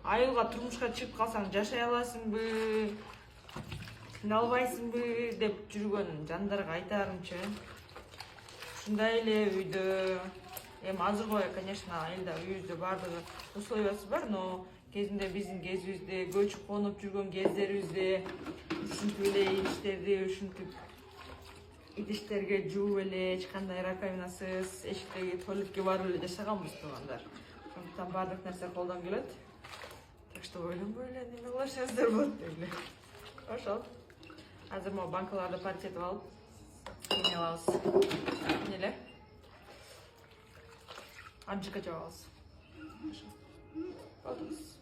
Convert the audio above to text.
айылга турмушка чыгып калсаң жашай аласыңбы, кыйналбайсыңбы деп жүргөн жандарга айтарымчы, ушундай эле үйдө эми азыркы, конечно, айылда үйүбүздө баардыгы условиясы бар, но кезинде биздин кезибизде көчүп конуп жүргөн кездерибизде ушинтип эле идиштерге жууп эле, эч кандай раковинасыз эшиктеги туалетке барып эле жашаганбыз туугандар. Ошондуктан баардык нерсе колдон келет. Так что ойлонбой эле неме кылышыңыздар болот деп эле. Ошол. Азыр могу банкаларды парить этип алып, эме алабыз. Эмне эле? Анчыкка жабабыз. Ошо. Болдуңуз.